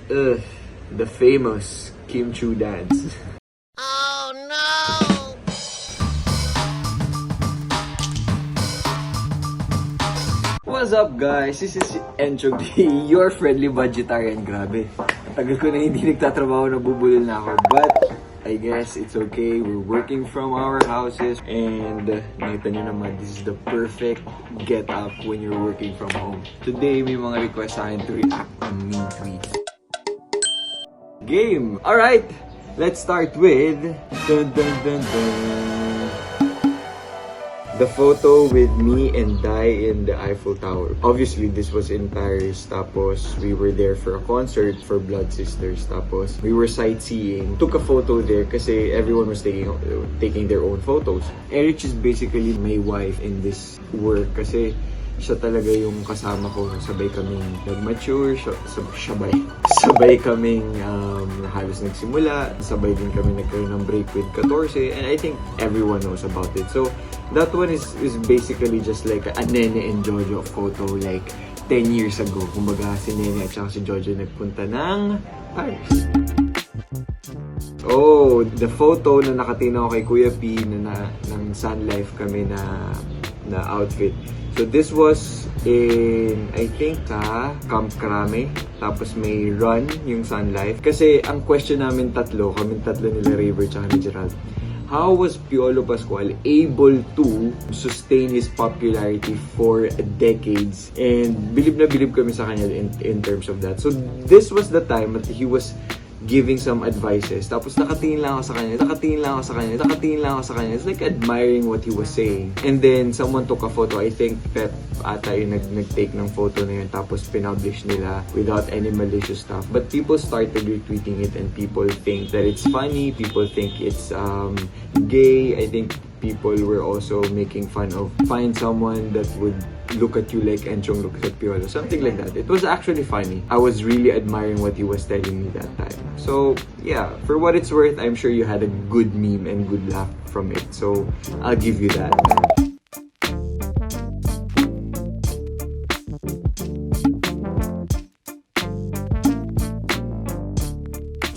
The famous Kim Chiu dance. Oh no! What's up guys? This is Enchong Dee, your friendly budgetarian. Grabe, tagal ko na hindi nagtatrabaho, nabubulol na ako. But I guess it's okay. We're working from our houses. And nakita nyo naman, this is the perfect get up when you're working from home. Today, may mga request sa akin to react on mean tweets. Game! Alright! Let's start with dun, dun, dun, dun. The photo with me and Dai in the Eiffel Tower. Obviously, this was in Paris. Tapos, we were there for a concert for Blood Sisters. Tapos, we were sightseeing. Took a photo there kasi everyone was taking their own photos. Erich is basically my wife in this work kasi siya talaga yung kasama ko. Sabay kaming nag-mature, sabay kaming halos nagsimula, sabay din kami nagkaroon ng break with 14, and I think everyone knows about it. So, that one is basically just like a Nene and Jojo photo like 10 years ago. Kumbaga, si Nene at saka si Jojo nagpunta ng Paris. Oh, the photo na nakatingin ako kay Kuya P na ng Sun Life kami na outfit. So this was in, I think, Camp Krame. Tapos may run yung Sun Life. Kasi ang question namin kami tatlo nila River tsaka ni Gerald. How was Piolo Pascual able to sustain his popularity for decades? And bilib na bilib kami sa kanya in terms of that. So this was the time that he was giving some advices. Tapos nakatingin lang ako sa kanya. It's like admiring what he was saying. And then someone took a photo. I think Pep ata yung nag-take ng photo na yun. Tapos pinublish nila without any malicious stuff. But people started retweeting it and people think that it's funny. People think it's gay. I think people were also making fun of find someone that would look at you like Enchong looks at Piolo. Something like that. It was actually funny. I was really admiring what he was telling me that time. So, yeah, for what it's worth, I'm sure you had a good meme and good laugh from it. So, I'll give you that.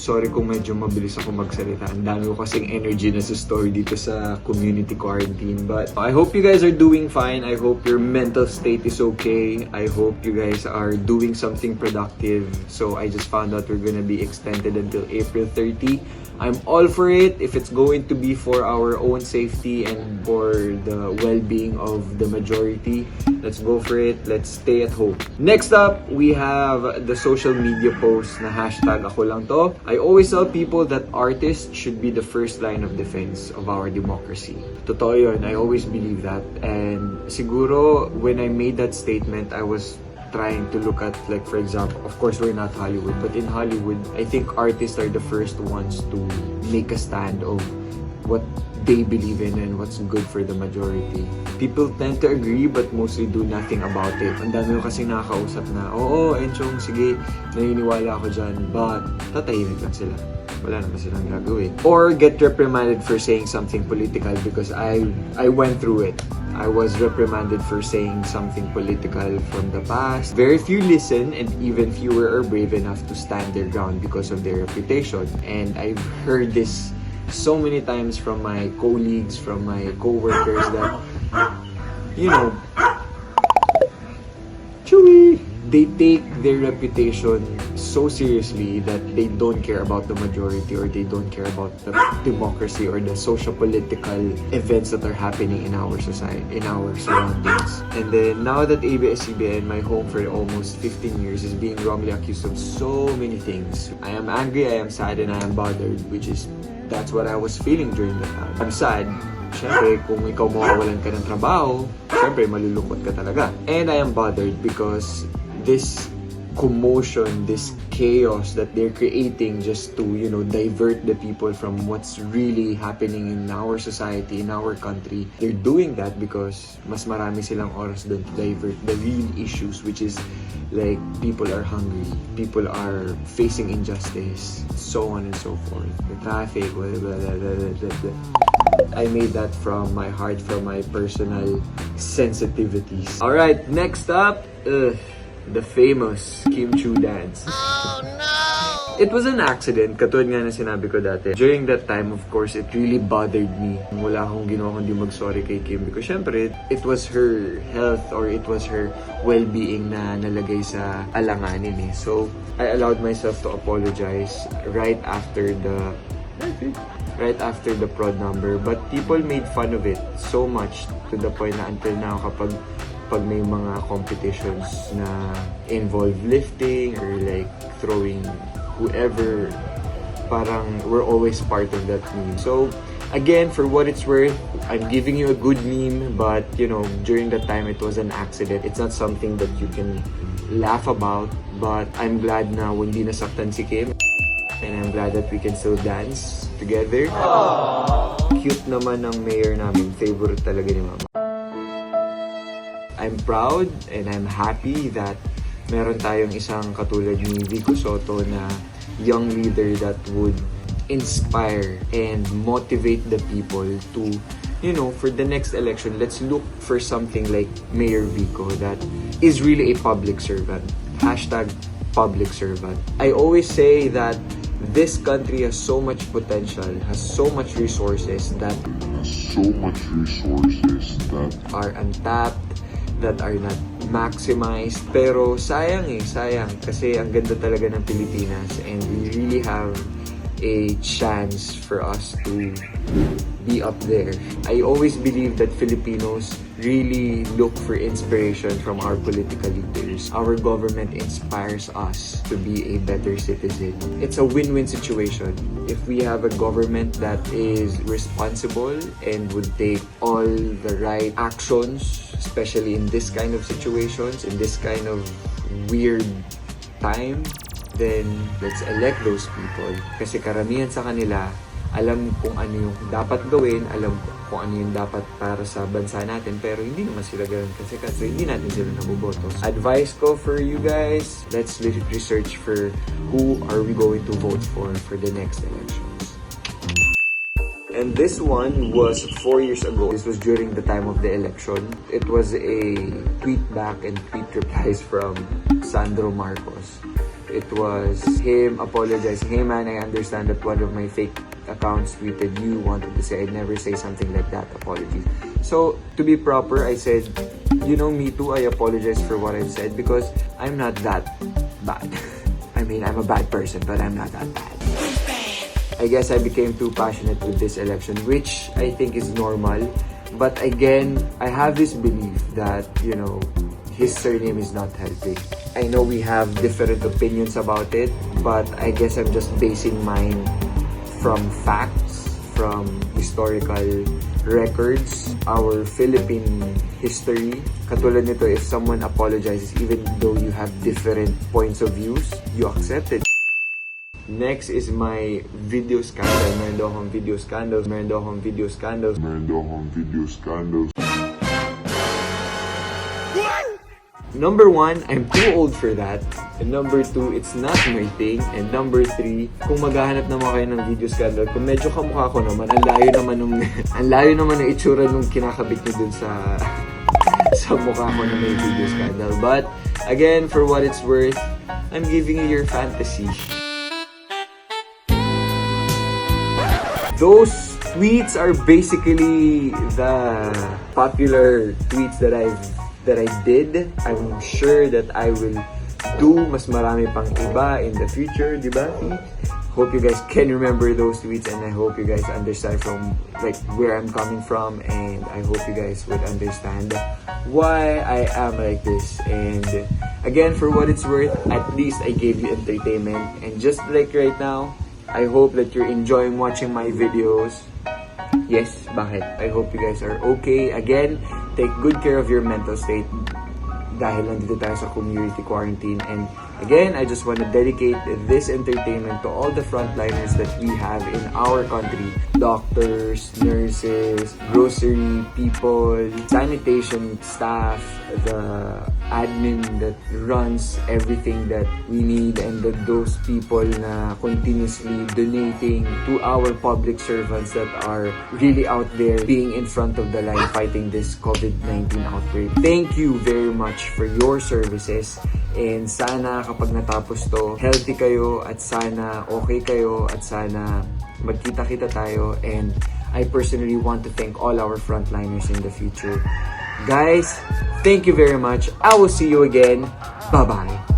Sorry kung medyo mabilis ako magsalita. Ang dami ko kasing energy na sa story dito sa community quarantine. But I hope you guys are doing fine. I hope your mental state is okay. I hope you guys are doing something productive. So I just found out we're gonna be extended until April 30. I'm all for it if it's going to be for our own safety and for the well-being of the majority. Let's go for it. Let's stay at home. Next up, we have the social media post na hashtag ako lang to. I always tell people that artists should be the first line of defense of our democracy. Totoo yun. I always believe that. And siguro, when I made that statement, I was trying to look at, like, for example, of course we're not Hollywood, but in Hollywood, I think artists are the first ones to make a stand of what they believe in and what's good for the majority. People tend to agree but mostly do nothing about it. Ang dami ko kasi nakakausap na, oo, Enchong, sige, naniniwala ako dyan, but tatahimik lang sila. Wala naman silang gagawin. Or get reprimanded for saying something political because I went through it. I was reprimanded for saying something political from the past. Very few listen and even fewer are brave enough to stand their ground because of their reputation. And I've heard this so many times from my colleagues, from my co-workers that, you know, they take their reputation so seriously that they don't care about the majority or they don't care about the democracy or the socio-political events that are happening in our society, in our surroundings. And then now that ABS-CBN, my home for almost 15 years, is being wrongly accused of so many things. I am angry, I am sad, and I am bothered, that's what I was feeling during that time. I'm sad. Siyempre, kung ikaw mawawalan ka ng trabaho, siyempre, malulungkot ka talaga. And I am bothered because this commotion, this chaos that they're creating just to, you know, divert the people from what's really happening in our society, in our country. They're doing that because mas marami silang oras doon to divert the real issues, which is like people are hungry, people are facing injustice, so on and so forth. The traffic, blah, blah, blah, blah, blah, blah. I made that from my heart, from my personal sensitivities. Alright, next up, the famous Kim Chiu dance. Oh no! It was an accident, katulad nga na sinabi ko dati. During that time, of course, it really bothered me. Wala akong ginawa kundi mag-sorry kay Kim because syempre, it was her health or it was her well-being na nalagay sa alanganin eh. So, I allowed myself to apologize right after the prod number. But people made fun of it so much to the point na until now kapag may mga competitions na involve lifting or like throwing whoever, parang we're always part of that meme. So, again, for what it's worth, I'm giving you a good meme, but, you know, during that time, it was an accident. It's not something that you can laugh about, but I'm glad na hindi nasaktan si Kim. And I'm glad that we can still dance together. Aww. Cute naman ng mayor namin. Favorite talaga ni Mama. I'm proud and I'm happy that meron tayong isang katulad ni Vico Soto na young leader that would inspire and motivate the people to, you know, for the next election, let's look for something like Mayor Vico that is really a public servant. Hashtag public servant. I always say that this country has so much potential, has so much resources that are untapped, that are not maximized. Pero sayang kasi ang ganda talaga ng Pilipinas and we really have a chance for us to be up there. I always believe that Filipinos really look for inspiration from our political leaders. Our government inspires us to be a better citizen. It's a win-win situation. If we have a government that is responsible and would take all the right actions, especially in this kind of situations, in this kind of weird time, then let's elect those people. Kasi karamihan sa kanila, alam kung ano yung dapat gawin, alam kung ano yung dapat para sa bansa natin, pero hindi naman sila gawin kasi hindi natin sila nabuboto. Advice ko for you guys, let's research for who are we going to vote for the next elections. And this one was 4 years ago. This was during the time of the election. It was a tweet back and tweet replies from Sandro Marcos. It was him apologizing. Hey man, I understand that one of my fake accounts tweeted you wanted to say I'd never say something like that. Apologies. So, to be proper, I said, you know, me too, I apologize for what I've said because I'm not that bad. I mean, I'm a bad person, but I'm not that bad. I guess I became too passionate with this election, which I think is normal. But again, I have this belief that, you know, his surname is not helping. I know we have different opinions about it, but I guess I'm just basing mine from facts, from historical records, our Philippine history. Katulad nito, if someone apologizes, even though you have different points of views, you accept it. Next is my video scandal. Meron daw akong video scandals. Number 1, I'm too old for that. And number 2, it's not my thing. And number 3, kung maghahanap naman kayo ng video scandal, kung medyo kamukha ko naman, ang layo naman ng itsura nung kinakabit niyo dun sa mukha ko na may video scandal. But again, for what it's worth, I'm giving you your fantasy. Those tweets are basically the popular tweets that I did. I'm sure that I will do mas marami pang iba in the future, di ba? Hope you guys can remember those tweets and I hope you guys understand from like where I'm coming from and I hope you guys would understand why I am like this. And again, for what it's worth, at least I gave you entertainment and just like right now, I hope that you're enjoying watching my videos. Yes, bakit? I hope you guys are okay. Again, take good care of your mental state dahil nandito tayo sa community quarantine. And again, I just want to dedicate this entertainment to all the frontliners that we have in our country. Doctors, nurses, grocery people, sanitation staff, the admin that runs everything that we need, and those people na continuously donating to our public servants that are really out there being in front of the line fighting this COVID-19 outbreak. Thank you very much for your services And sana kapag natapos to, healthy kayo at sana okay kayo at sana magkita-kita tayo. And I personally want to thank all our frontliners in the future. Guys, thank you very much. I will see you again. Bye-bye.